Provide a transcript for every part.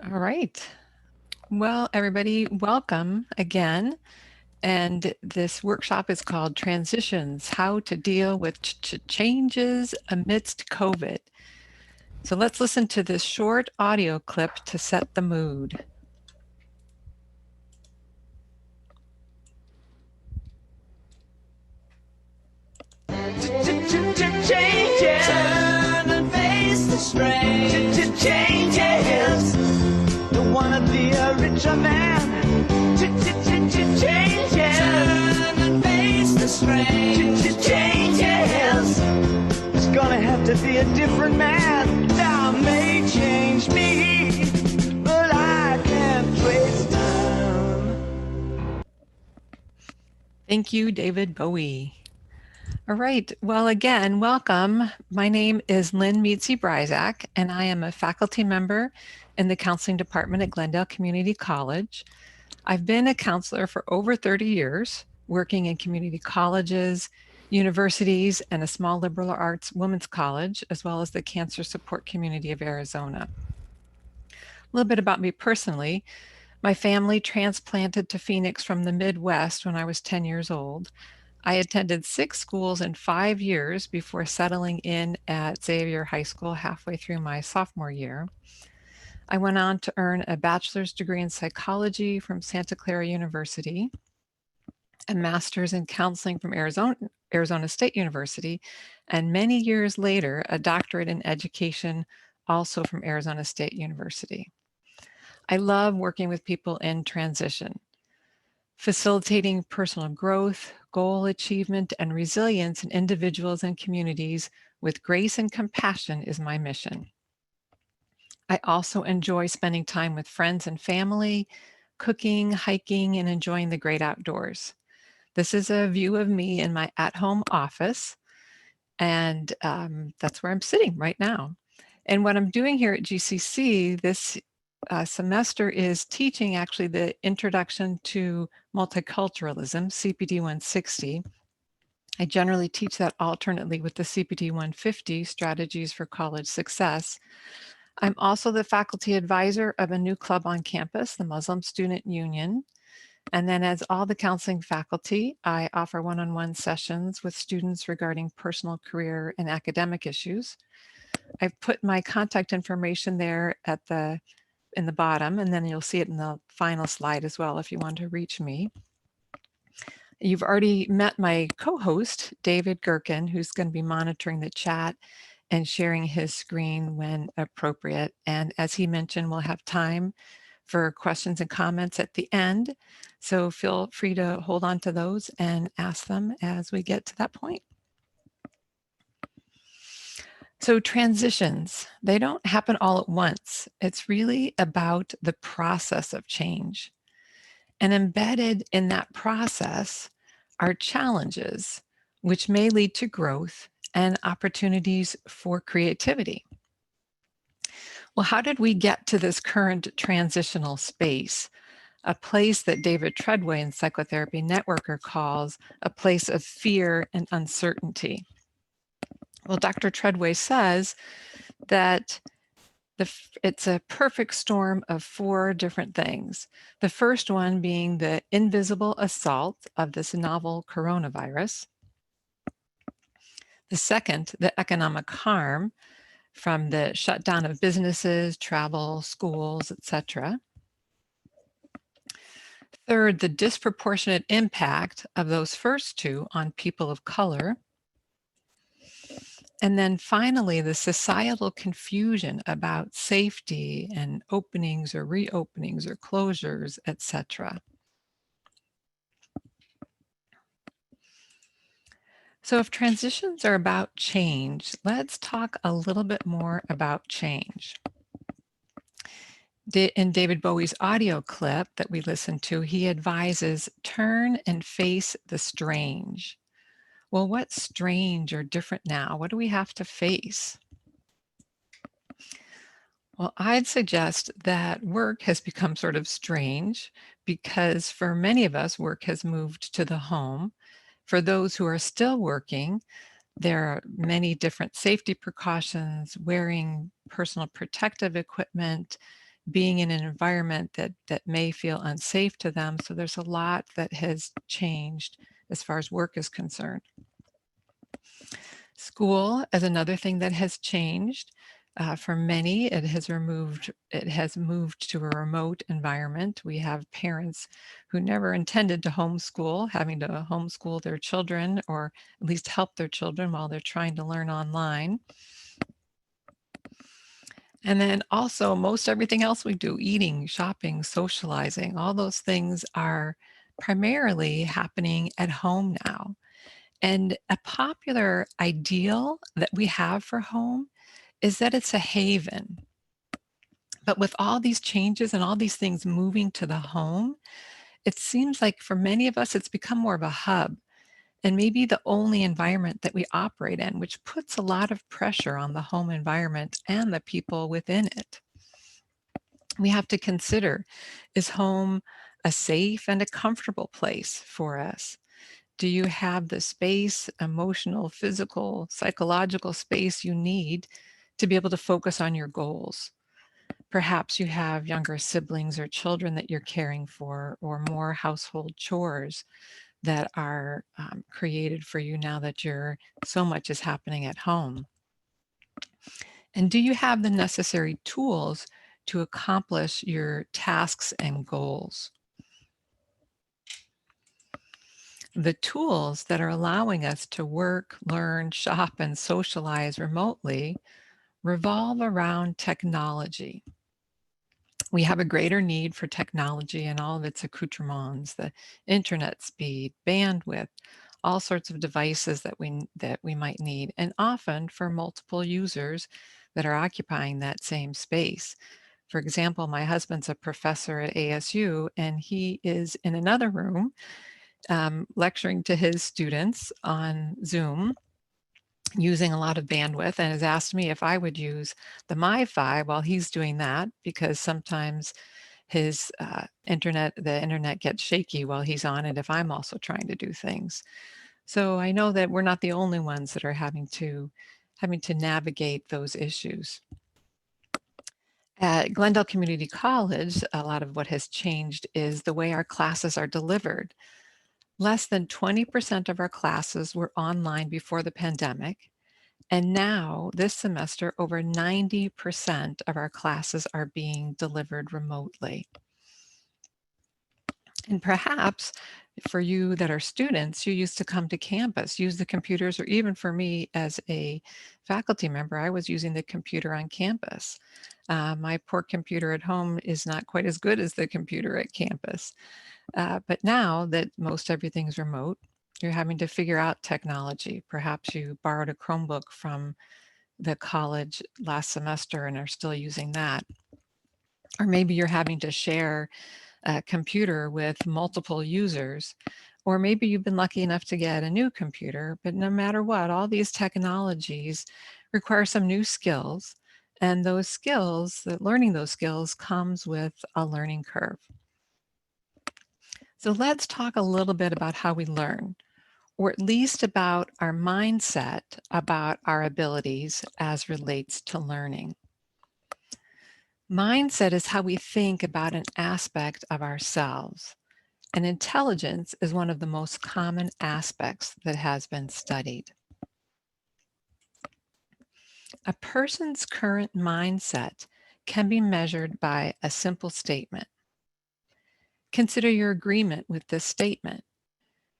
All right. Well, everybody, welcome again. And this workshop is called Transitions, How to Deal with Changes Amidst COVID. So let's listen to this short audio clip to set the mood. Changes. Turn and face the strain. Changes. Don't wanna be a richer man. Changes. Turn and face the strain. Changes. It's gonna have to be a different man. Now may change me, but I can't trace time. Thank you, David Bowie. All right. Well, again, welcome. My name is Lynn Meadsey-Bryzak, and I am a faculty member in the counseling department at Glendale Community College. I've been a counselor for over 30 years, working in community colleges, universities, and a small liberal arts women's college, as well as the cancer support community of Arizona. A little bit about me personally. My family transplanted to Phoenix from the Midwest when I was 10 years old. I attended 6 schools in 5 years before settling in at Xavier High School halfway through my sophomore year. I went on to earn a bachelor's degree in psychology from Santa Clara University, a master's in counseling from Arizona State University, and many years later, a doctorate in education also from Arizona State University. I love working with people in transition. Facilitating personal growth, goal achievement, and resilience in individuals and communities with grace and compassion is my mission. I also enjoy spending time with friends and family, cooking, hiking, and enjoying the great outdoors. This is a view of me in my at-home office, and that's where I'm sitting right now. And what I'm doing here at GCC this semester is teaching actually the Introduction to Multiculturalism, CPD 160. I generally teach that alternately with the CPD 150, Strategies for College Success. I'm also the faculty advisor of a new club on campus, the Muslim Student Union. And then as all the counseling faculty, I offer one-on-one sessions with students regarding personal, career, and academic issues. I've put my contact information there in the bottom, and then you'll see it in the final slide as well if you want to reach me. You've already met my co-host, David Gherkin, who's going to be monitoring the chat and sharing his screen when appropriate. And as he mentioned, we'll have time for questions and comments at the end. So feel free to hold on to those and ask them as we get to that point. So transitions, they don't happen all at once. It's really about the process of change. And embedded in that process are challenges, which may lead to growth and opportunities for creativity. Well, how did we get to this current transitional space? A place that David Treadway in Psychotherapy Networker calls a place of fear and uncertainty. Well, Dr. Treadway says that it's a perfect storm of 4 different things. The first one being the invisible assault of this novel coronavirus. The second, the economic harm from the shutdown of businesses, travel, schools, etc. Third, the disproportionate impact of those first 2 on people of color. And then finally, the societal confusion about safety and openings or reopenings or closures, etc. So if transitions are about change, let's talk a little bit more about change. In David Bowie's audio clip that we listened to, he advises, turn and face the strange. Well, what's strange or different now? What do we have to face? Well, I'd suggest that work has become sort of strange because for many of us, work has moved to the home. For those who are still working, there are many different safety precautions, wearing personal protective equipment, being in an environment that may feel unsafe to them. So there's a lot that has changed as far as work is concerned. School is another thing that has changed. For many, it has moved to a remote environment. We have parents who never intended to homeschool, having to homeschool their children, or at least help their children while they're trying to learn online. And then also most everything else we do, eating, shopping, socializing, all those things are primarily happening at home now. And a popular ideal that we have for home is that it's a haven. But with all these changes and all these things moving to the home, it seems like for many of us, it's become more of a hub and maybe the only environment that we operate in, which puts a lot of pressure on the home environment and the people within it. We have to consider, is home a safe and a comfortable place for us? Do you have the space, emotional, physical, psychological space you need to be able to focus on your goals? Perhaps you have younger siblings or children that you're caring for, or more household chores that are created for you now that so much is happening at home. And do you have the necessary tools to accomplish your tasks and goals? The tools that are allowing us to work, learn, shop, and socialize remotely revolve around technology. We have a greater need for technology and all of its accoutrements, the internet speed, bandwidth, all sorts of devices that we might need, and often for multiple users that are occupying that same space. For example, my husband's a professor at ASU, and he is in another room lecturing to his students on Zoom using a lot of bandwidth, and has asked me if I would use the MiFi while he's doing that, because sometimes his the internet gets shaky while he's on it if I'm also trying to do things. So I know that we're not the only ones that are having to navigate those issues. At Glendale Community College, a lot of what has changed is the way our classes are delivered. Less than 20% of our classes were online before the pandemic, and now this semester, over 90% of our classes are being delivered remotely. And perhaps for you that are students, you used to come to campus, use the computers, or even for me as a faculty member, I was using the computer on campus. My poor computer at home is not quite as good as the computer at campus. But now that most everything's remote, you're having to figure out technology. Perhaps you borrowed a Chromebook from the college last semester and are still using that. Or maybe you're having to share a computer with multiple users, or maybe you've been lucky enough to get a new computer, but no matter what, all these technologies require some new skills, and those skills, learning those skills comes with a learning curve. So let's talk a little bit about how we learn, or at least about our mindset about our abilities as relates to learning. Mindset is how we think about an aspect of ourselves, and intelligence is one of the most common aspects that has been studied. A person's current mindset can be measured by a simple statement. Consider your agreement with this statement.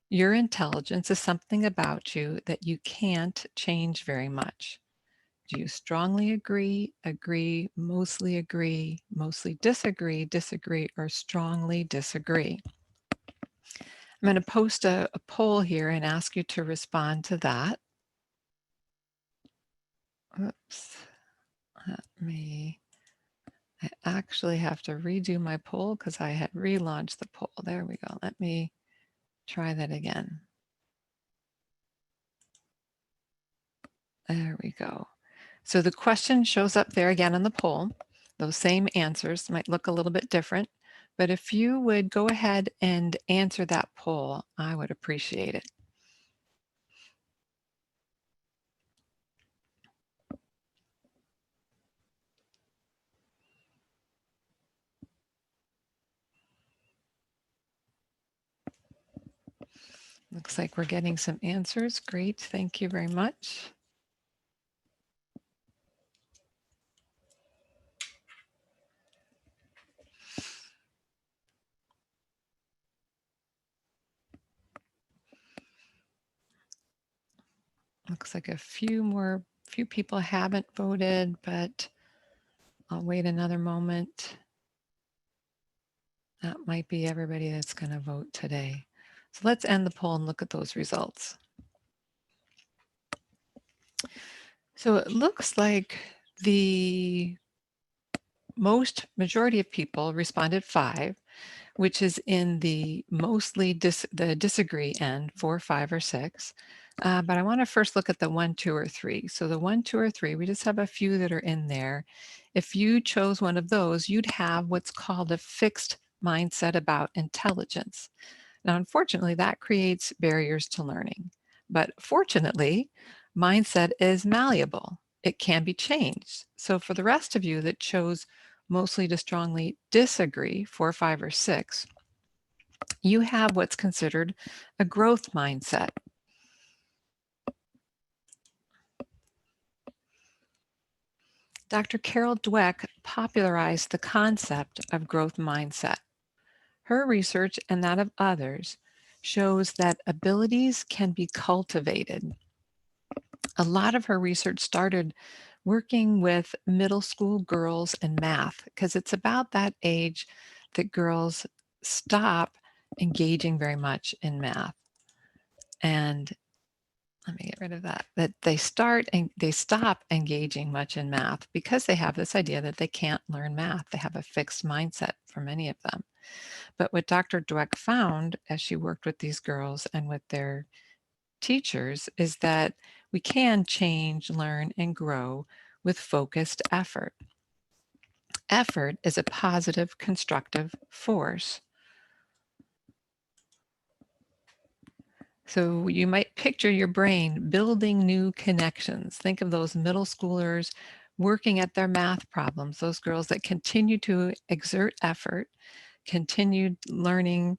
Your intelligence is something about you that you can't change very much. Do you strongly agree, mostly disagree, or strongly disagree? I'm going to post a poll here and ask you to respond to that. Oops. I actually have to redo my poll because I had relaunched the poll. There we go. Let me try that again. There we go. So the question shows up there again in the poll. Those same answers might look a little bit different, but if you would go ahead and answer that poll, I would appreciate it. Looks like we're getting some answers. Great, thank you very much. Looks like a few people haven't voted, but I'll wait another moment. That might be everybody that's going to vote today. So let's end the poll and look at those results. So it looks like the majority of people responded 5, which is in the mostly the disagree end, 4, 5, or 6. But I want to first look at the 1, 2, or 3. So the 1, 2, or 3, we just have a few that are in there. If you chose one of those, you'd have what's called a fixed mindset about intelligence. Now, unfortunately, that creates barriers to learning. But fortunately, mindset is malleable. It can be changed. So for the rest of you that chose mostly to strongly disagree, 4, 5, or 6, you have what's considered a growth mindset. Dr. Carol Dweck popularized the concept of growth mindset. Her research and that of others shows that abilities can be cultivated. A lot of her research started working with middle school girls and math, because it's about that age that girls stop engaging very much in math. And let me get rid of that they stop engaging much in math because they have this idea that they can't learn math. They have a fixed mindset for many of them. But what Dr. Dweck found as she worked with these girls and with their teachers is that we can change, learn, and grow with focused effort. Effort is a positive, constructive force. So you might picture your brain building new connections. Think of those middle schoolers working at their math problems, those girls that continue to exert effort, continued learning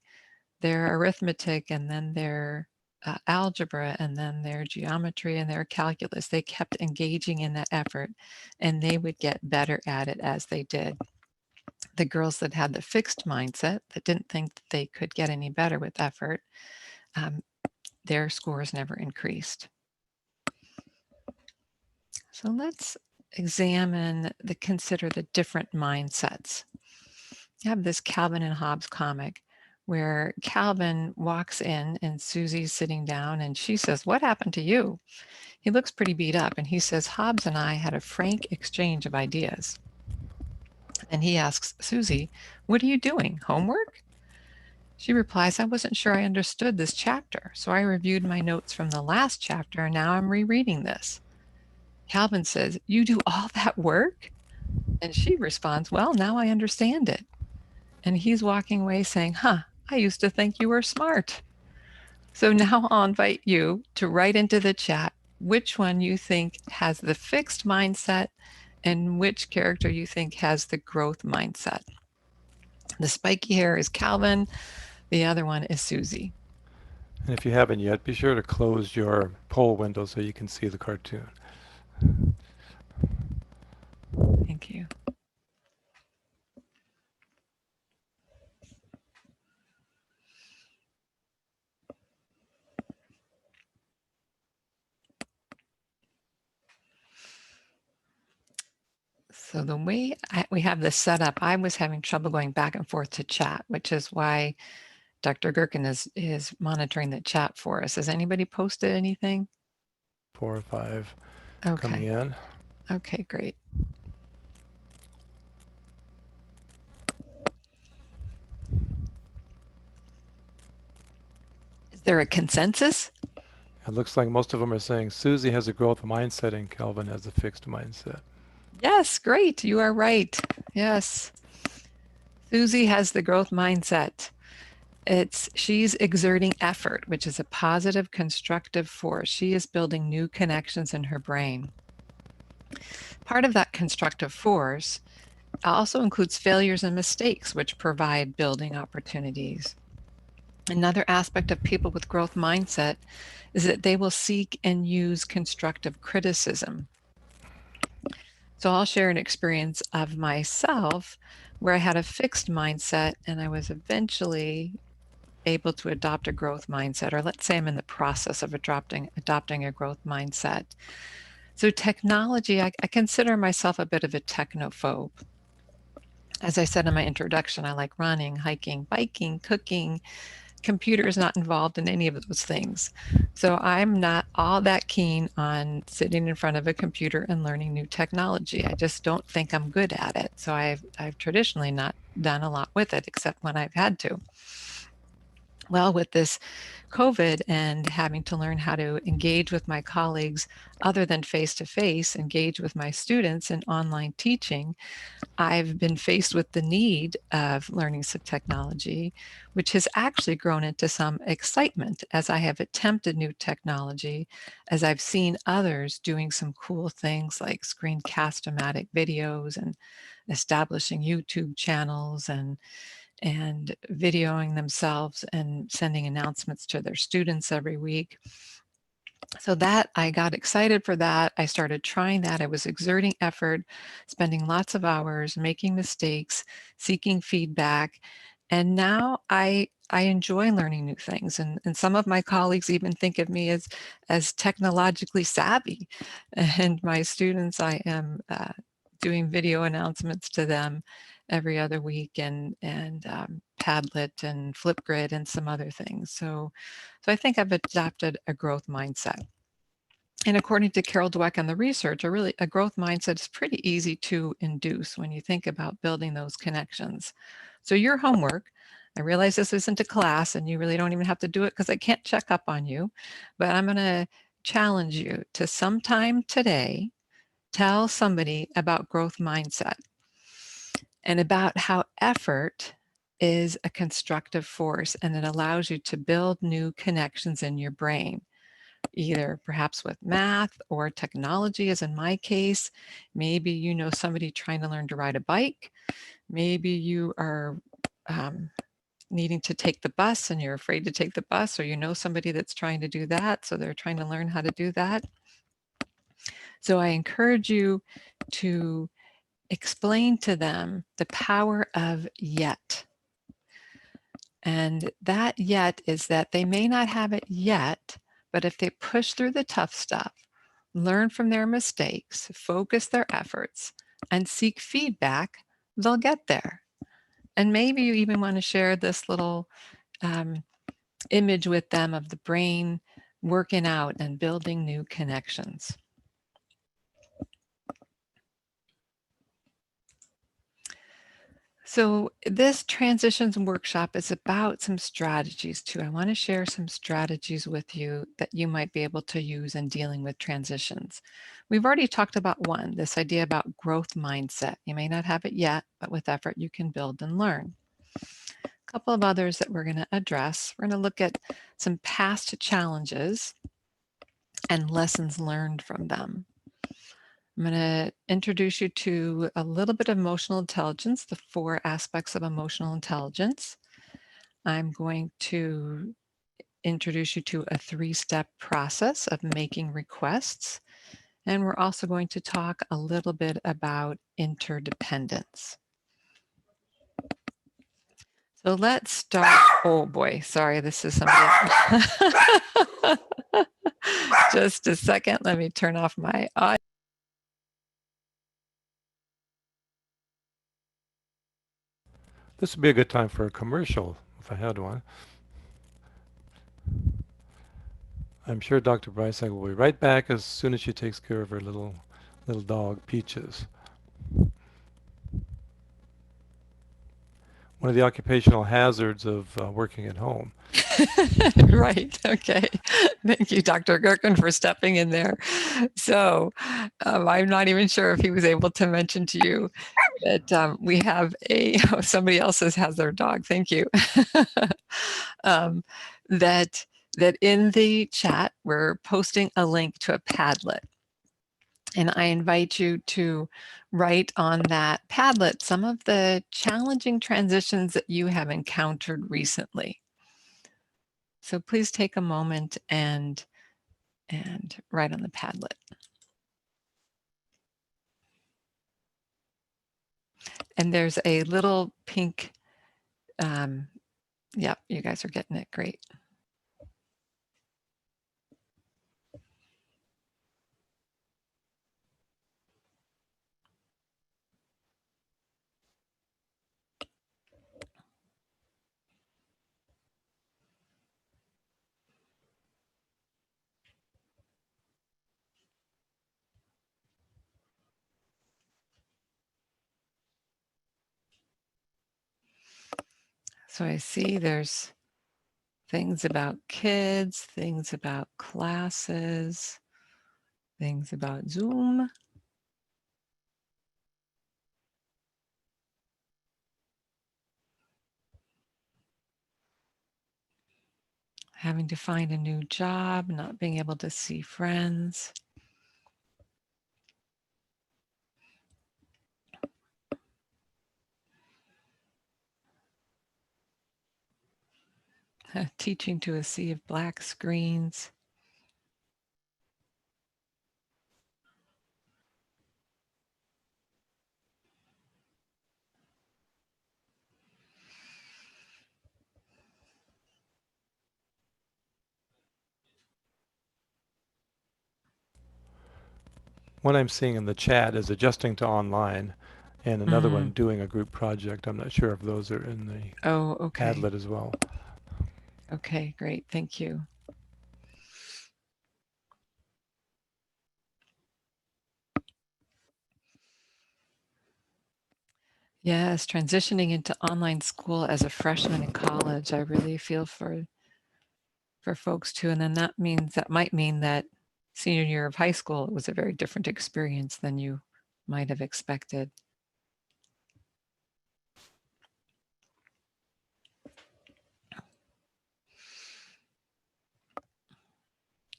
their arithmetic and then their algebra and then their geometry and their calculus. They kept engaging in that effort and they would get better at it as they did. The girls that had the fixed mindset, that didn't think that they could get any better with effort, their scores never increased. So let's consider the different mindsets. You have this Calvin and Hobbes comic where Calvin walks in and Susie's sitting down and she says, "What happened to you?" He looks pretty beat up and he says, "Hobbes and I had a frank exchange of ideas." And he asks Susie, "What are you doing? Homework?" She replies, "I wasn't sure I understood this chapter, so I reviewed my notes from the last chapter and now I'm rereading this." Calvin says, "You do all that work?" And she responds, "Well, now I understand it." And he's walking away saying, I used to think you were smart." So now I'll invite you to write into the chat which one you think has the fixed mindset and which character you think has the growth mindset. The spiky hair is Calvin. The other one is Susie. And if you haven't yet, be sure to close your poll window so you can see the cartoon. Thank you. So the way we have this set up, I was having trouble going back and forth to chat, which is why Dr. Gherkin is monitoring the chat for us. Has anybody posted anything? 4 or 5 coming Okay. in. Okay, great. Is there a consensus? It looks like most of them are saying Susie has a growth mindset and Calvin has a fixed mindset. Yes, great. You are right. Yes. Susie has the growth mindset. She's exerting effort, which is a positive, constructive force. She is building new connections in her brain. Part of that constructive force also includes failures and mistakes, which provide building opportunities. Another aspect of people with growth mindset is that they will seek and use constructive criticism. So I'll share an experience of myself where I had a fixed mindset and I was eventually able to adopt a growth mindset, or let's say I'm in the process of adopting a growth mindset. So technology, I consider myself a bit of a technophobe. As I said in my introduction, I like running, hiking, biking, cooking. Computer is not involved in any of those things. So I'm not all that keen on sitting in front of a computer and learning new technology. I just don't think I'm good at it. So I've traditionally not done a lot with it except when I've had to. Well, with this COVID and having to learn how to engage with my colleagues other than face to face, engage with my students in online teaching, I've been faced with the need of learning some technology, which has actually grown into some excitement as I have attempted new technology, as I've seen others doing some cool things like screencast-o-matic videos and establishing YouTube channels and videoing themselves and sending announcements to their students every week. So that I got excited for that. I started trying that. I was exerting effort, spending lots of hours, making mistakes, seeking feedback. And now I enjoy learning new things. And some of my colleagues even think of me as technologically savvy. And my students, I am doing video announcements to them every other week and Padlet and Flipgrid and some other things. So I think I've adopted a growth mindset. And according to Carol Dweck and the research, a growth mindset is pretty easy to induce when you think about building those connections. So your homework, I realize this isn't a class and you really don't even have to do it because I can't check up on you, but I'm going to challenge you to sometime today tell somebody about growth mindset and about how effort is a constructive force and it allows you to build new connections in your brain, either perhaps with math or technology, as in my case. Maybe you know somebody trying to learn to ride a bike. Maybe you are needing to take the bus and you're afraid to take the bus, or you know somebody that's trying to do that, so they're trying to learn how to do that. So I encourage you to explain to them the power of yet. And that yet is that they may not have it yet, but if they push through the tough stuff, learn from their mistakes, focus their efforts, and seek feedback, they'll get there. And maybe you even want to share this little image with them of the brain working out and building new connections. So this transitions workshop is about some strategies too. I want to share some strategies with you that you might be able to use in dealing with transitions. We've already talked about one, this idea about growth mindset. You may not have it yet, but with effort you can build and learn. A couple of others that we're going to address. We're going to look at some past challenges and lessons learned from them. I'm going to introduce you to a little bit of emotional intelligence, the 4 aspects of emotional intelligence. I'm going to introduce you to a 3-step process of making requests. And we're also going to talk a little bit about interdependence. So let's start. Oh boy, sorry, this is something. Just a second, let me turn off my audio. This would be a good time for a commercial if I had one. I'm sure Dr. Bryce will be right back as soon as she takes care of her little dog, Peaches. One of the occupational hazards of working at home. Right. Okay. Thank you, Dr. Gerken, for stepping in there. So I'm not even sure if he was able to mention to you that we have somebody else has their dog. Thank you. That in the chat, we're posting a link to a Padlet. And I invite you to write on that Padlet some of the challenging transitions that you have encountered recently. So please take a moment and write on the Padlet. And there's a little pink, yep, you guys are getting it, great. So I see there's things about kids, things about classes, things about Zoom. Having to find a new job, not being able to see friends. Teaching to a sea of black screens. One I'm seeing in the chat is adjusting to online, and another one Mm. doing a group project. I'm not sure if those are in the Oh, okay. Padlet as well. Okay, great. Thank you. Yes, transitioning into online school as a freshman in college, I really feel for folks too. And then that might mean that senior year of high school, it was a very different experience than you might have expected.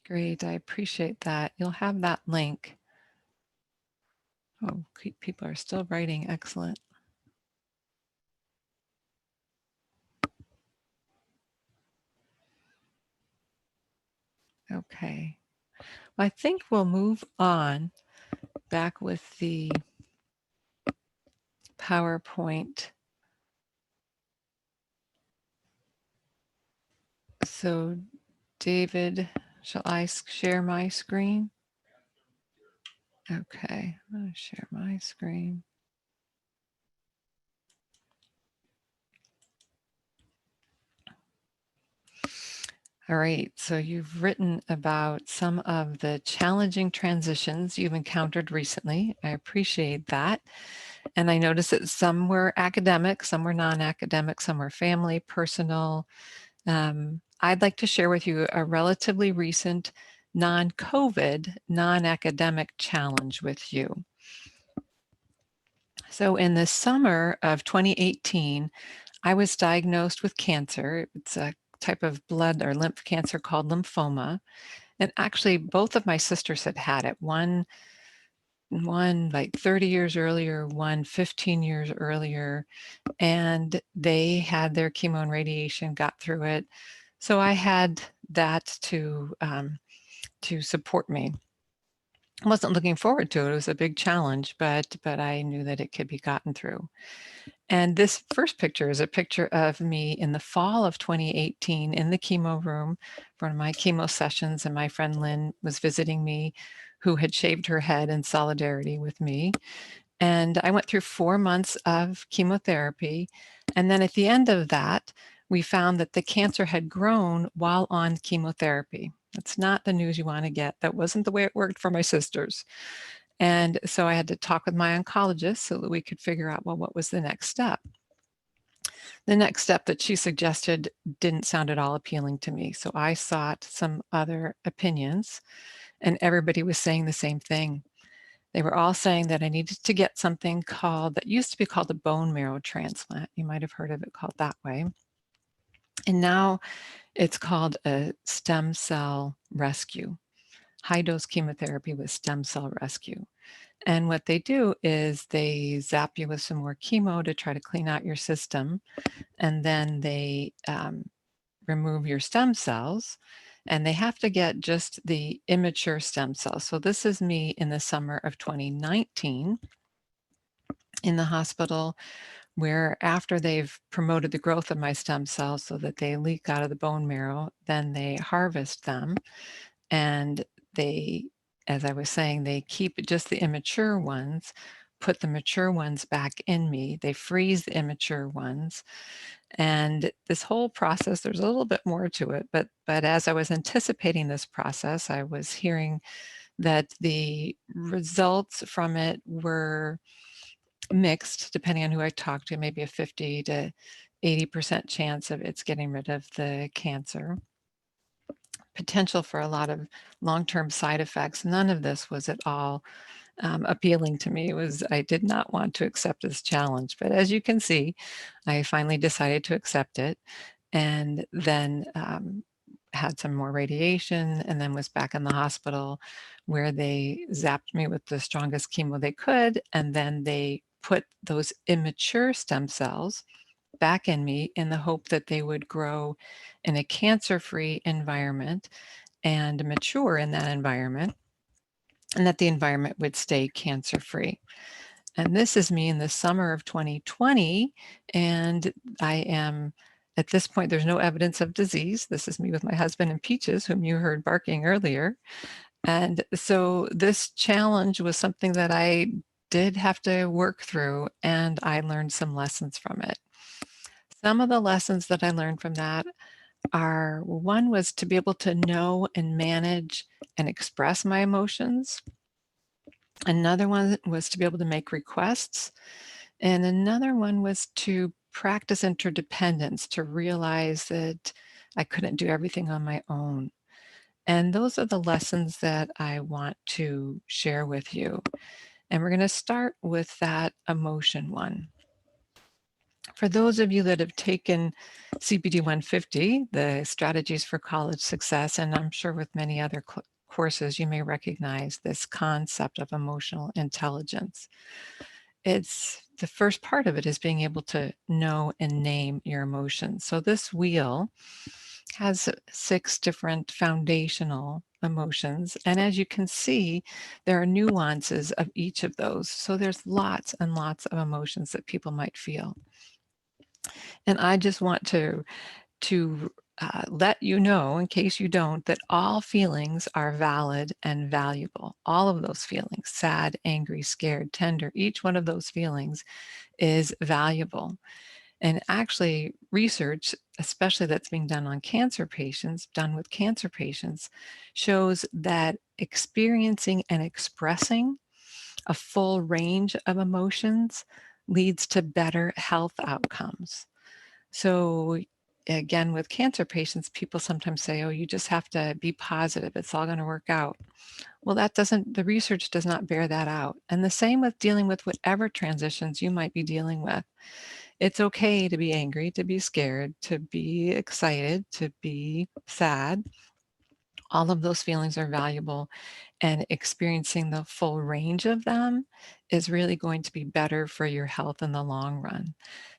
Great, I appreciate that. You'll have that link. Oh, people are still writing. Excellent. Okay. Well, I think we'll move on back with the PowerPoint. So, David, shall I share my screen? Okay, I'm going to share my screen. All right, so you've written about some of the challenging transitions you've encountered recently. I appreciate that. And I noticed that some were academic, some were non-academic, some were family, personal. I'd like to share with you a relatively recent non-COVID, non-academic challenge with you. So in the summer of 2018, I was diagnosed with cancer. It's a type of blood or lymph cancer called lymphoma. And actually, both of my sisters had it. One like 30 years earlier, one 15 years earlier, and they had their chemo and radiation, got through it. So I had that to support me. I wasn't looking forward to it. It was a big challenge, but I knew that it could be gotten through. And this first picture is a picture of me in the fall of 2018 in the chemo room for one of my chemo sessions. And my friend Lynn was visiting me, who had shaved her head in solidarity with me. And I went through 4 months of chemotherapy. And then at the end of that, we found that the cancer had grown while on chemotherapy. That's not the news you want to get. That wasn't the way it worked for my sisters. And so I had to talk with my oncologist so that we could figure out, well, what was the next step? The next step that she suggested didn't sound at all appealing to me. So I sought some other opinions, and everybody was saying the same thing. They were all saying that I needed to get something that used to be called a bone marrow transplant. You might have heard of it called that way. And now it's called a stem cell rescue, high dose chemotherapy with stem cell rescue. And what they do is they zap you with some more chemo to try to clean out your system. And then they remove your stem cells, and they have to get just the immature stem cells. So this is me in the summer of 2019 in the hospital, where after they've promoted the growth of my stem cells so that they leak out of the bone marrow, then they harvest them, and they, as I was saying, they keep just the immature ones, put the mature ones back in me. They freeze the immature ones. And this whole process, there's a little bit more to it, but as I was anticipating this process, I was hearing that the results from it were mixed, depending on who I talked to, maybe a 50 to 80% chance of it's getting rid of the cancer. Potential for a lot of long-term side effects. None of this was at all appealing to me. I did not want to accept this challenge, but as you can see, I finally decided to accept it, and then had some more radiation, and then was back in the hospital where they zapped me with the strongest chemo they could, and then they put those immature stem cells back in me in the hope that they would grow in a cancer-free environment and mature in that environment, and that the environment would stay cancer-free. And this is me in the summer of 2020, and I am, at this point, there's no evidence of disease. This is me with my husband and Peaches, whom you heard barking earlier. And so this challenge was something that I did have to work through, and I learned some lessons from it. Some of the lessons that I learned from that are, one was to be able to know and manage and express my emotions. Another one was to be able to make requests. And another one was to practice interdependence, to realize that I couldn't do everything on my own. And those are the lessons that I want to share with you. And we're going to start with that emotion one. For those of you that have taken CPD 150, the Strategies for College Success, and I'm sure with many other courses, you may recognize this concept of emotional intelligence. It's the first part of it is being able to know and name your emotions. So this wheel has 6 different foundational emotions. And as you can see, there are nuances of each of those. So there's lots and lots of emotions that people might feel. And I just want to let you know, in case you don't, that all feelings are valid and valuable. All of those feelings, sad, angry, scared, tender, each one of those feelings is valuable. And actually, research, especially that's being done on cancer patients, done with cancer patients, shows that experiencing and expressing a full range of emotions leads to better health outcomes. So again, with cancer patients, people sometimes say, oh, you just have to be positive. It's all going to work out. Well, the research does not bear that out. And the same with dealing with whatever transitions you might be dealing with. It's okay to be angry, to be scared, to be excited, to be sad. All of those feelings are valuable, and experiencing the full range of them is really going to be better for your health in the long run.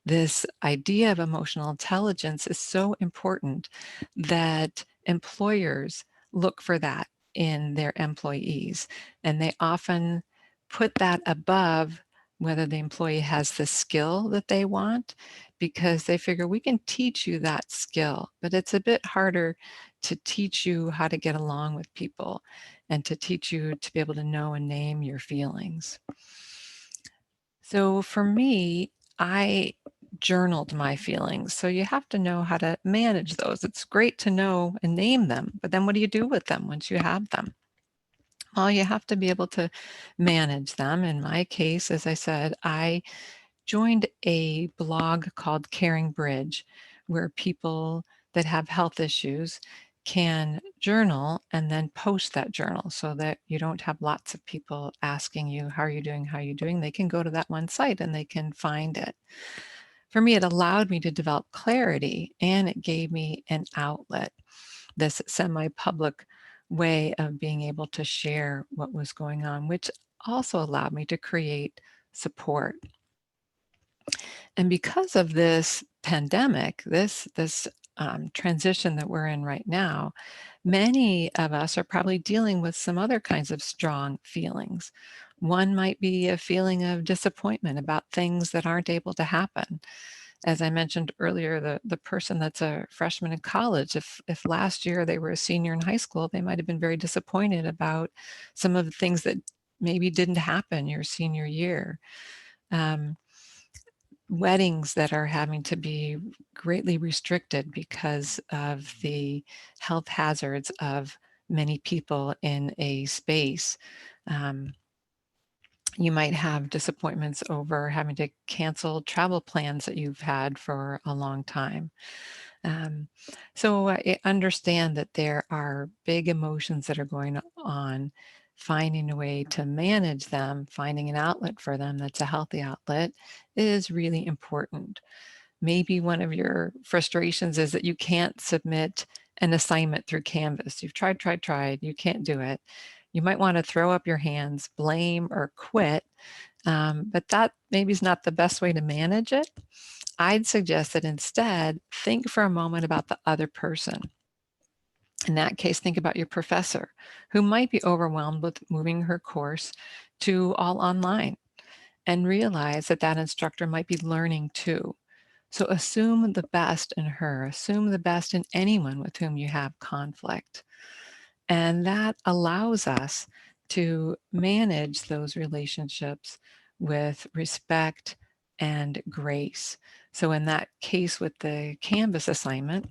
This idea of emotional intelligence is so important that employers look for that in their employees, and they often put that above whether the employee has the skill that they want, because they figure we can teach you that skill, but it's a bit harder to teach you how to get along with people and to teach you to be able to know and name your feelings. So for me, I journaled my feelings. So you have to know how to manage those. It's great to know and name them, but then what do you do with them once you have them? Well, you have to be able to manage them. In my case, as I said, I joined a blog called Caring Bridge, where people that have health issues can journal and then post that journal so that you don't have lots of people asking you, how are you doing? How are you doing? They can go to that one site and they can find it. For me, it allowed me to develop clarity, and it gave me an outlet, this semi-public way of being able to share what was going on, which also allowed me to create support. And because of this pandemic, this transition that we're in right now, many of us are probably dealing with some other kinds of strong feelings. One might be a feeling of disappointment about things that aren't able to happen. As I mentioned earlier, the person that's a freshman in college, if last year they were a senior in high school, they might have been very disappointed about some of the things that maybe didn't happen your senior year. Um, Weddings that are having to be greatly restricted because of the health hazards of many people in a space. Um, you might have disappointments over having to cancel travel plans that you've had for a long time. Um, so I understand that there are big emotions that are going on. Finding a way to manage them, finding an outlet for them that's a healthy outlet is really important. Maybe one of your frustrations is that you can't submit an assignment through Canvas. You've tried, you can't do it. You might want to throw up your hands, blame, or quit, but that maybe is not the best way to manage it. I'd suggest that instead, think for a moment about the other person. In that case, think about your professor who might be overwhelmed with moving her course to all online, and realize that that instructor might be learning too. So assume the best in her, assume the best in anyone with whom you have conflict. And that allows us to manage those relationships with respect and grace. So in that case with the Canvas assignment,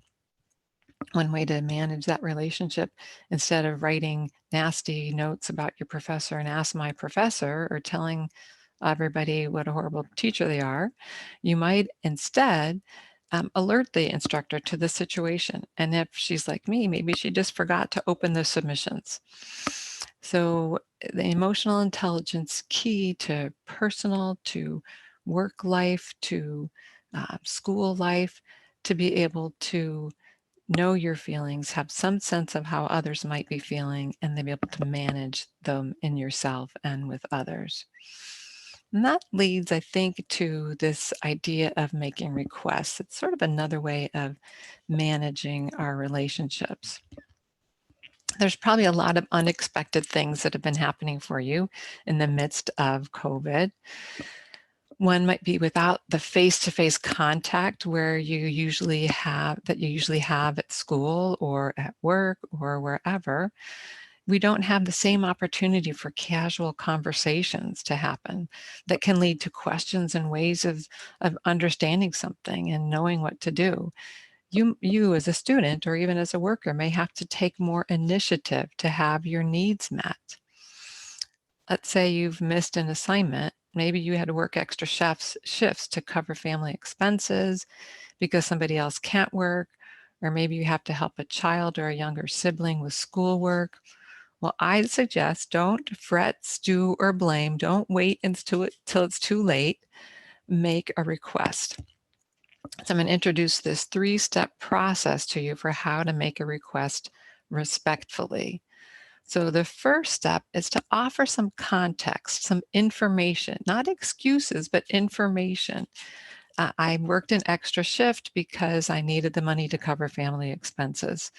one way to manage that relationship, instead of writing nasty notes about your professor and ask my professor, or telling everybody what a horrible teacher they are, you might instead alert the instructor to the situation. And if she's like me, maybe she just forgot to open the submissions. So the emotional intelligence key to personal, to work life, to school life, to be able to know your feelings, have some sense of how others might be feeling, and then be able to manage them in yourself and with others. And that leads, I think, to this idea of making requests. It's sort of another way of managing our relationships. There's probably a lot of unexpected things that have been happening for you in the midst of COVID. One might be without the face-to-face contact where you usually have at school or at work or wherever. We don't have the same opportunity for casual conversations to happen that can lead to questions and ways of understanding something and knowing what to do. You as a student or even as a worker may have to take more initiative to have your needs met. Let's say you've missed an assignment. Maybe you had to work extra shifts to cover family expenses because somebody else can't work, or maybe you have to help a child or a younger sibling with schoolwork. Well, I suggest don't fret, stew, or blame. Don't wait until it's too late. Make a request. So I'm going to introduce this 3-step process to you for how to make a request respectfully. So the first step is to offer some context, some information, not excuses, but information. I worked an extra shift because I needed the money to cover family expenses.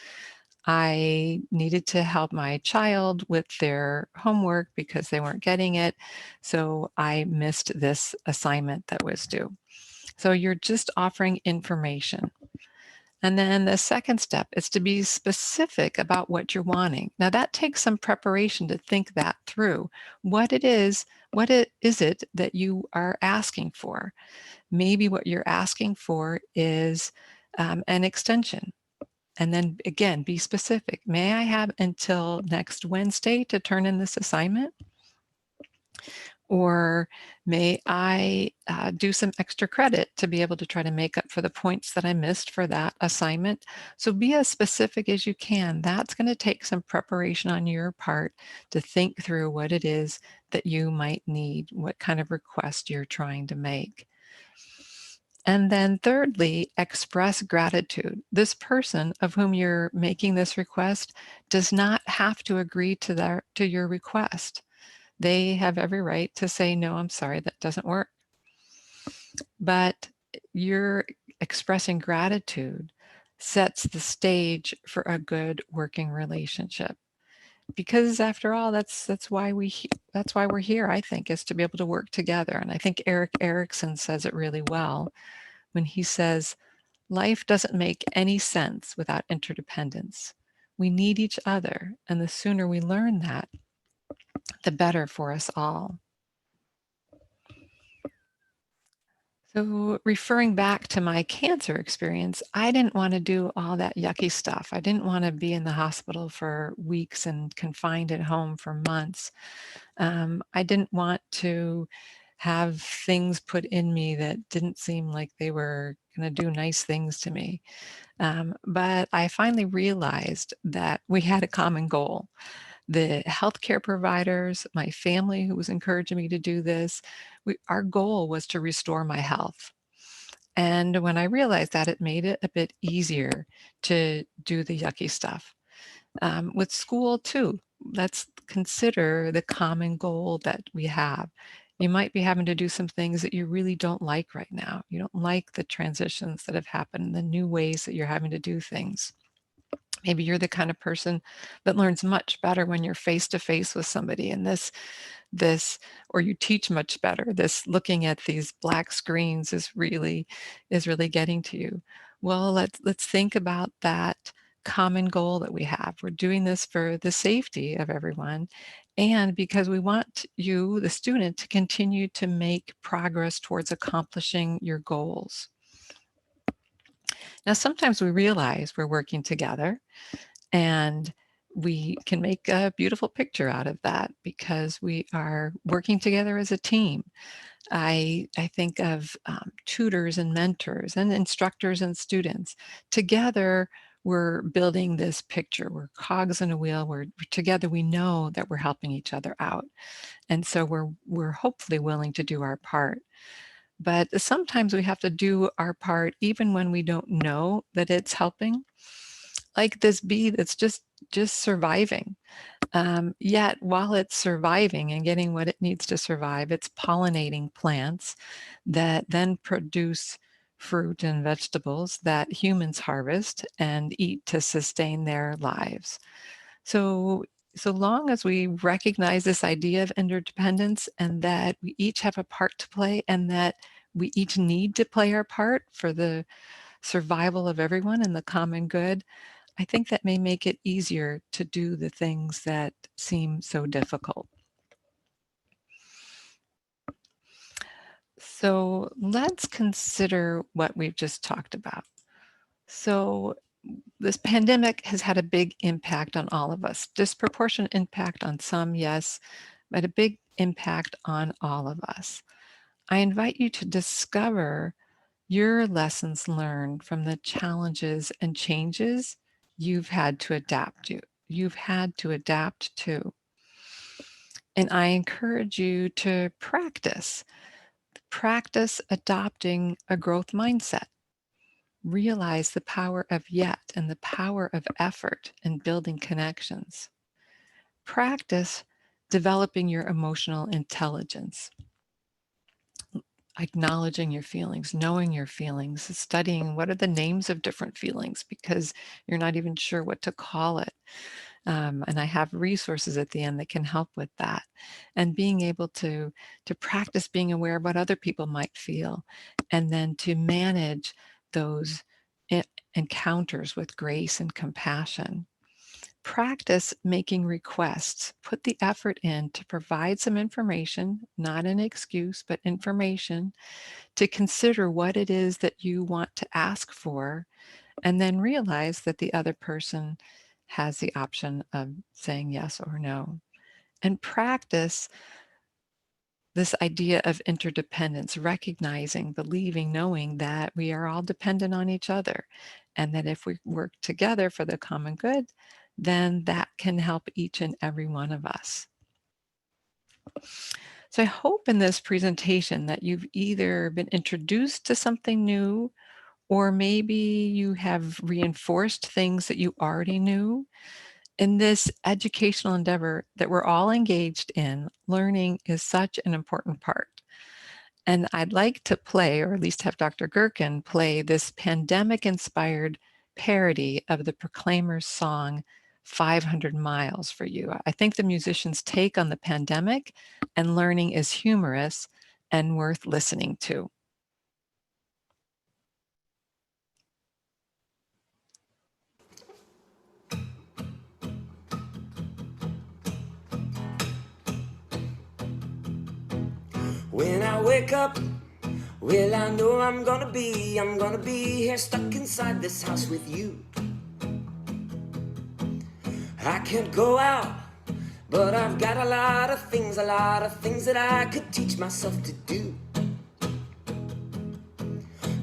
I needed to help my child with their homework because they weren't getting it. So I missed this assignment that was due. So you're just offering information. And then the second step is to be specific about what you're wanting. Now that takes some preparation to think that through. What is it that you are asking for? Maybe what you're asking for is an extension. And then again, be specific. May I have until next Wednesday to turn in this assignment? Or may I do some extra credit to be able to try to make up for the points that I missed for that assignment? So be as specific as you can. That's going to take some preparation on your part to think through what it is that you might need, what kind of request you're trying to make. And then thirdly, express gratitude. This person of whom you're making this request does not have to agree to your request. They have every right to say, no, I'm sorry, that doesn't work. But you're expressing gratitude sets the stage for a good working relationship. Because after all, that's why we're here, I think, is to be able to work together. And I think Eric Erickson says it really well when he says, life doesn't make any sense without interdependence. We need each other, and the sooner we learn that, the better for us all. So, referring back to my cancer experience, I didn't want to do all that yucky stuff. I didn't want to be in the hospital for weeks and confined at home for months. I didn't want to have things put in me that didn't seem like they were going to do nice things to me. But I finally realized that we had a common goal. The healthcare providers, my family who was encouraging me to do this, our goal was to restore my health. And when I realized that, it made it a bit easier to do the yucky stuff. With school too, let's consider the common goal that we have. You might be having to do some things that you really don't like right now. You don't like the transitions that have happened, the new ways that you're having to do things. Maybe you're the kind of person that learns much better when you're face to face with somebody, and this or you teach much better. This looking at these black screens is really getting to you. Well, let's think about that common goal that we have. We're doing this for the safety of everyone, and because we want you, the student, to continue to make progress towards accomplishing your goals. Now, sometimes we realize we're working together, and we can make a beautiful picture out of that because we are working together as a team. I think of tutors and mentors and instructors and students. Together, we're building this picture. We're cogs in a wheel. We're together. We know that we're helping each other out, and so we're hopefully willing to do our part. But sometimes we have to do our part even when we don't know that it's helping. Like this bee that's just surviving. Yet while it's surviving and getting what it needs to survive, it's pollinating plants that then produce fruit and vegetables that humans harvest and eat to sustain their lives. So, so long as we recognize this idea of interdependence and that we each have a part to play and that we each need to play our part for the survival of everyone and the common good, I think that may make it easier to do the things that seem so difficult. So let's consider what we've just talked about. So this pandemic has had a big impact on all of us, disproportionate impact on some, yes, but a big impact on all of us. I invite you to discover your lessons learned from the challenges and changes you've had to adapt to. You've had to adapt to. And I encourage you to practice adopting a growth mindset. Realize the power of yet and the power of effort in building connections. Practice developing your emotional intelligence, acknowledging your feelings, knowing your feelings, studying what are the names of different feelings because you're not even sure what to call it. And I have resources at the end that can help with that. And being able to practice being aware of what other people might feel, and then to manage those encounters with grace and compassion. Practice making requests. Put the effort in to provide some information, not an excuse, but information to consider what it is that you want to ask for, and then realize that the other person has the option of saying yes or no. And practice this idea of interdependence, recognizing, believing, knowing that we are all dependent on each other, and that if we work together for the common good, then that can help each and every one of us. So I hope in this presentation that you've either been introduced to something new, or maybe you have reinforced things that you already knew. In this educational endeavor that we're all engaged in, learning is such an important part. And I'd like to play, or at least have Dr. Gherkin play, this pandemic-inspired parody of the Proclaimers' song 500 Miles for you. I think the musicians' take on the pandemic and learning is humorous and worth listening to. When I wake up, well, I know I'm gonna be here stuck inside this house with you. I can't go out, but I've got a lot of things that I could teach myself to do.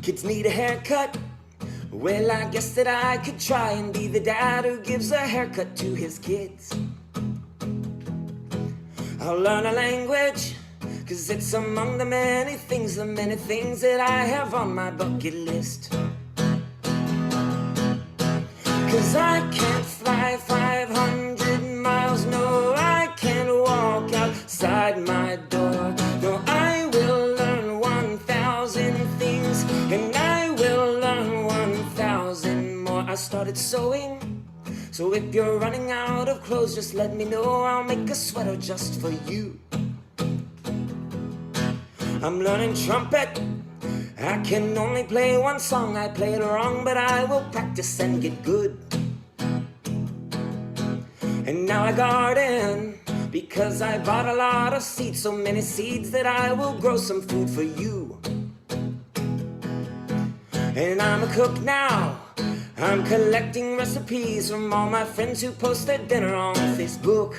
Kids need a haircut, well, I guess that I could try and be the dad who gives a haircut to his kids. I'll learn a language, 'cause it's among the many things that I have on my bucket list. 'Cause I can't fly 500 miles, no, I can't walk outside my door. No, I will learn 1,000 things, and I will learn 1,000 more. I started sewing, so if you're running out of clothes, just let me know. I'll make a sweater just for you. I'm learning trumpet, I can only play one song. I play it wrong, but I will practice and get good. And now I garden, because I bought a lot of seeds, so many seeds that I will grow some food for you. And I'm a cook now, I'm collecting recipes from all my friends who post their dinner on Facebook.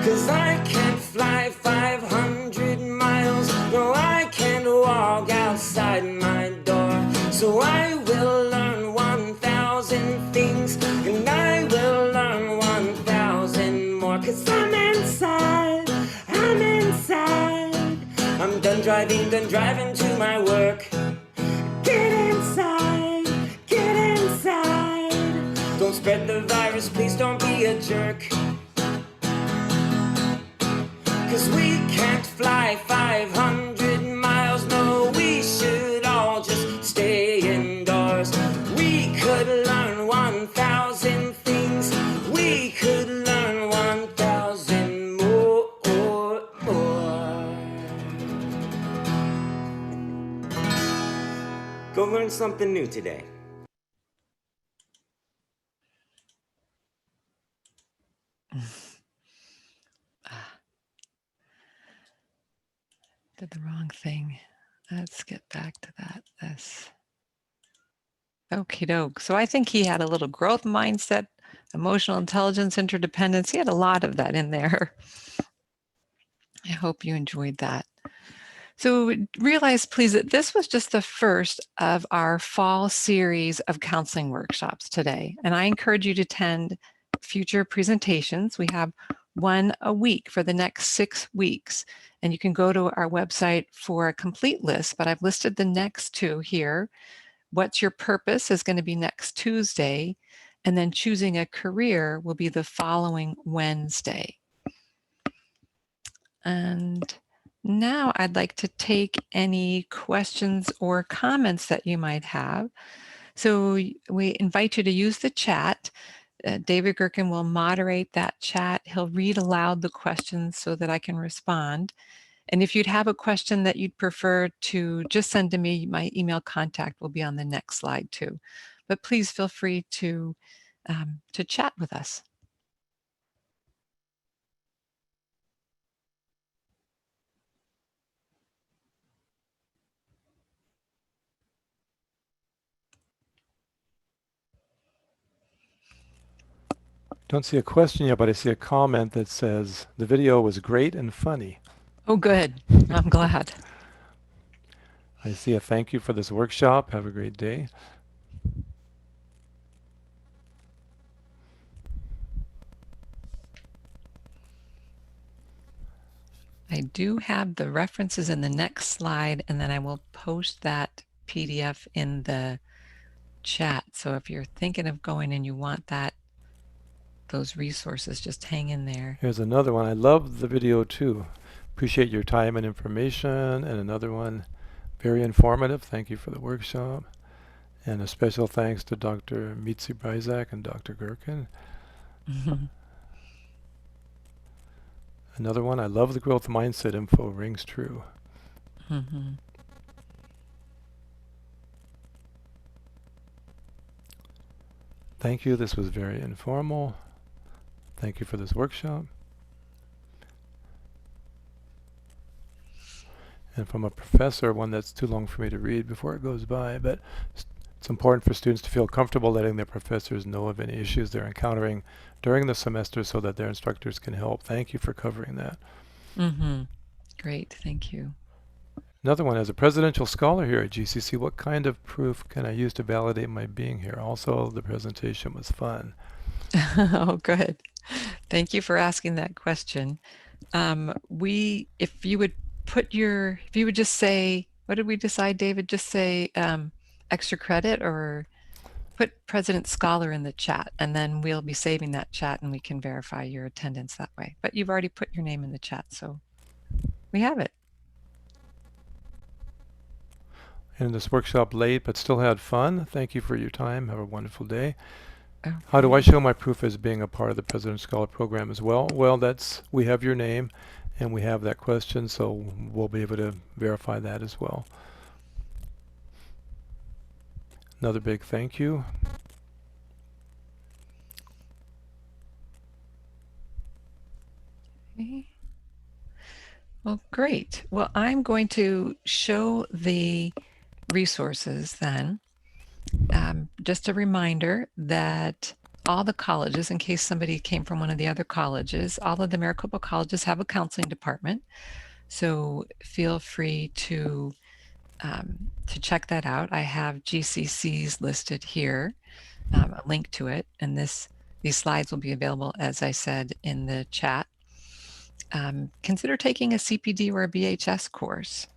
'Cause I can't fly 500 miles, no, I can't walk outside my door. So I will learn 1,000 things, and I will learn 1,000 more. 'Cause I'm inside, I'm done driving to my work. Get inside, don't spread the virus, please don't be a jerk. 'Cause we can't fly 500 miles, no, we should all just stay indoors. We could learn 1,000 things, we could learn 1,000 more. Go learn something new today. Did the wrong thing. Let's get back to that. This. Okie doke. So I think he had a little growth mindset, emotional intelligence, interdependence. He had a lot of that in there. I hope you enjoyed that. So realize, please, that this was just the first of our fall series of counseling workshops today. And I encourage you to attend future presentations. We have one a week for the next 6 weeks. And you can go to our website for a complete list, but I've listed the next 2 here. What's Your Purpose is going to be next Tuesday, and then Choosing a Career will be the following Wednesday. And now I'd like to take any questions or comments that you might have. So we invite you to use the chat. David Gerken will moderate that chat. He'll read aloud the questions so that I can respond. And if you'd have a question that you'd prefer to just send to me, my email contact will be on the next slide too. But please feel free to chat with us. Don't see a question yet, but I see a comment that says, the video was great and funny. Oh, good. I'm glad. I see a thank you for this workshop. Have a great day. I do have the references in the next slide, and then I will post that PDF in the chat. So if you're thinking of going and you want those resources, just hang in there. Here's another one. I love the video too. Appreciate your time and information. And another one, very informative. Thank you for the workshop. And a special thanks to Dr. Mitzi Bryzak and Dr. Gherkin. Another one, I love the growth mindset info, rings true. Thank you, this was very informal. Thank you for this workshop. And from a professor, one that's too long for me to read before it goes by, but it's important for students to feel comfortable letting their professors know of any issues they're encountering during the semester so that their instructors can help. Thank you for covering that. Great, thank you. Another one, as a presidential scholar here at GCC, what kind of proof can I use to validate my being here? Also, the presentation was fun. Oh, good. Thank you for asking that question. If you would just say, what did we decide, David? Just say extra credit, or put President Scholar in the chat, and then we'll be saving that chat and we can verify your attendance that way. But you've already put your name in the chat, so we have it. In this workshop late, but still had fun. Thank you for your time. Have a wonderful day. Okay. How do I show my proof as being a part of the President Scholar program as well? Well, we have your name and we have that question, so we'll be able to verify that as well. Another big thank you. Okay. Well, great. Well, I'm going to show the resources then. Just a reminder that all the colleges, in case somebody came from one of the other colleges, all of the Maricopa colleges have a counseling department. So feel free to check that out. I have GCCs listed here, a link to it, and these slides will be available, as I said, in the chat. Consider taking a CPD or a BHS course.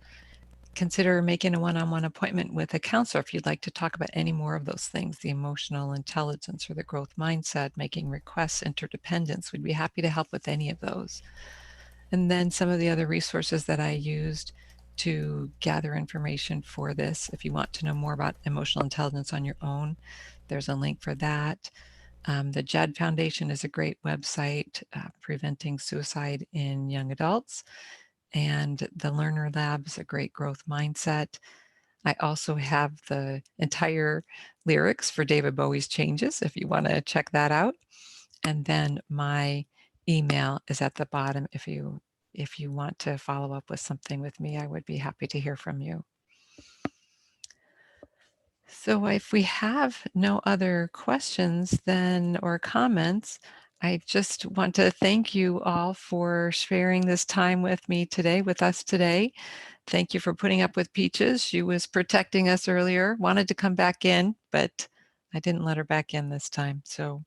Consider making a one-on-one appointment with a counselor if you'd like to talk about any more of those things, the emotional intelligence or the growth mindset, making requests, interdependence. We'd be happy to help with any of those. And then some of the other resources that I used to gather information for this. If you want to know more about emotional intelligence on your own, there's a link for that. The JED Foundation is a great website, preventing suicide in young adults. And the Learner Lab is a great growth mindset. I also have the entire lyrics for David Bowie's Changes, if you want to check that out. And then my email is at the bottom. If you want to follow up with something with me, I would be happy to hear from you. So if we have no other questions then or comments, I just want to thank you all for sharing this time with me today, with us today. Thank you for putting up with Peaches. She was protecting us earlier, wanted to come back in, but I didn't let her back in this time. So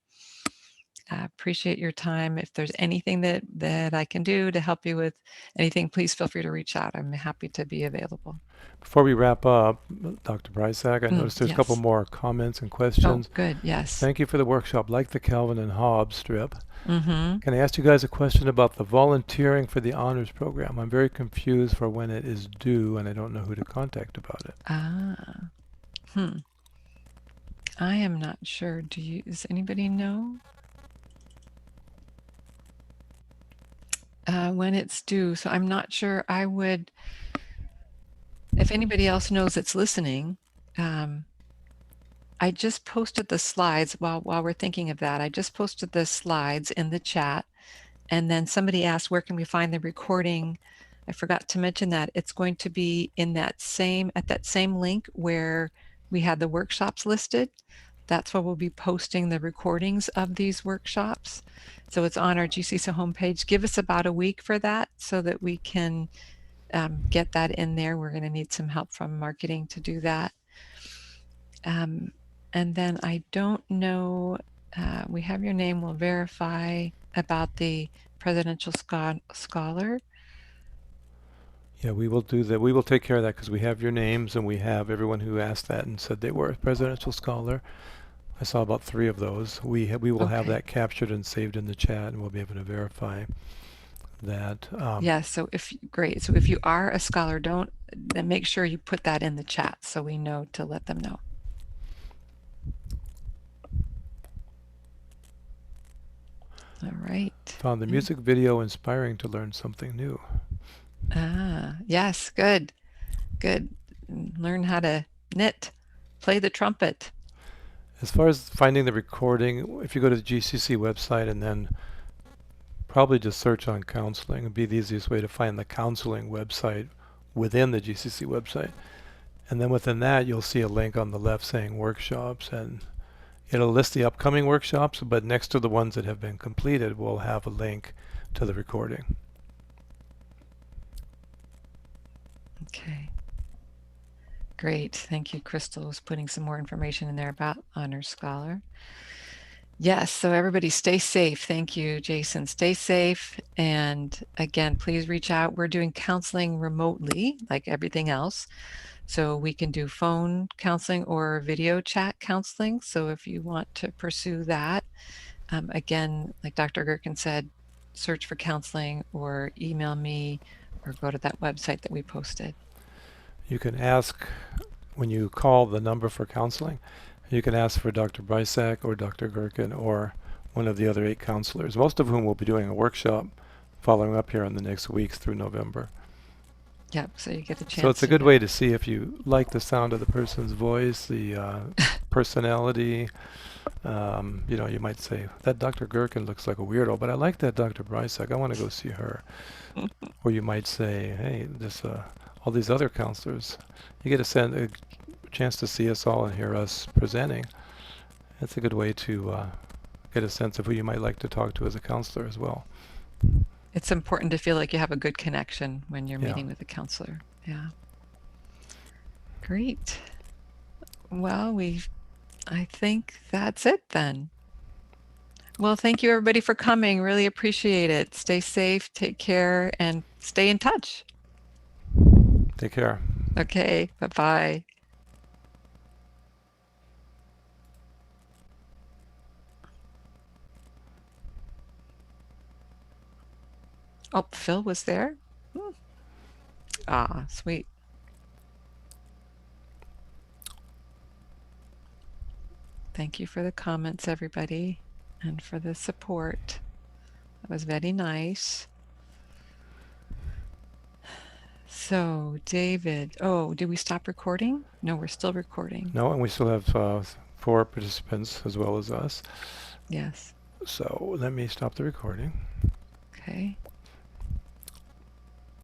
I appreciate your time. If there's anything that I can do to help you with anything, please feel free to reach out. I'm happy to be available. Before we wrap up, Dr. Bryzak, I noticed there's a couple more comments and questions. Oh, good. Yes. Thank you for the workshop. Like the Calvin and Hobbes strip. Can I ask you guys a question about the volunteering for the honors program? I'm very confused for when it is due, and I don't know who to contact about it. I am not sure. Does anybody know when it's due? So I'm not sure. I would, if anybody else knows that's listening, I just posted the slides while we're thinking of that. I just posted the slides in the chat, and then somebody asked, where can we find the recording? I forgot to mention that it's going to be in at that same link where we had the workshops listed. That's where we'll be posting the recordings of these workshops. So it's on our GCC homepage. Give us about a week for that so that we can get that in there. We're going to need some help from marketing to do that. And then I don't know, we have your name, we'll verify about the Presidential Scholar. Yeah, we will do that. We will take care of that because we have your names and we have everyone who asked that and said they were a Presidential Scholar. I saw about 3 of those. We will have that captured and saved in the chat, and we'll be able to verify that. Yes, so great. So if you are a scholar, then make sure you put that in the chat so we know to let them know. All right. Found the music video inspiring to learn something new. Yes, good. Good. Learn how to knit, play the trumpet. As far as finding the recording, if you go to the GCC website and then probably just search on counseling, it'd be the easiest way to find the counseling website within the GCC website. And then within that, you'll see a link on the left saying workshops, and it'll list the upcoming workshops, but next to the ones that have been completed, we'll have a link to the recording. Okay. Great. Thank you. Crystal was putting some more information in there about Honor Scholar. Yes, so everybody stay safe. Thank you, Jason. Stay safe. And again, please reach out. We're doing counseling remotely, like everything else. So we can do phone counseling or video chat counseling. So if you want to pursue that, again, like Dr. Gerken said, search for counseling or email me or go to that website that we posted. You can ask, when you call the number for counseling, you can ask for Dr. Brysak or Dr. Gerken or one of the other 8 counselors, most of whom will be doing a workshop following up here in the next weeks through November. Yep, so you get the chance. So it's a good way to see if you like the sound of the person's voice, the personality. You might say, that Dr. Gerken looks like a weirdo, but I like that Dr. Brysak. I want to go see her. Or you might say, hey, all these other counselors, you get a chance to see us all and hear us presenting. That's a good way to get a sense of who you might like to talk to as a counselor as well. It's important to feel like you have a good connection when you're meeting with a counselor. Yeah. Great. Well, I think that's it then. Well, thank you everybody for coming. Really appreciate it. Stay safe, take care, and stay in touch. Take care. Okay, bye-bye. Oh, Phil was there? Ah, sweet. Thank you for the comments, everybody, and for the support. That was very nice. So, David, did we stop recording? No, we're still recording. No, and we still have 4 participants as well as us. Yes. So let me stop the recording. Okay.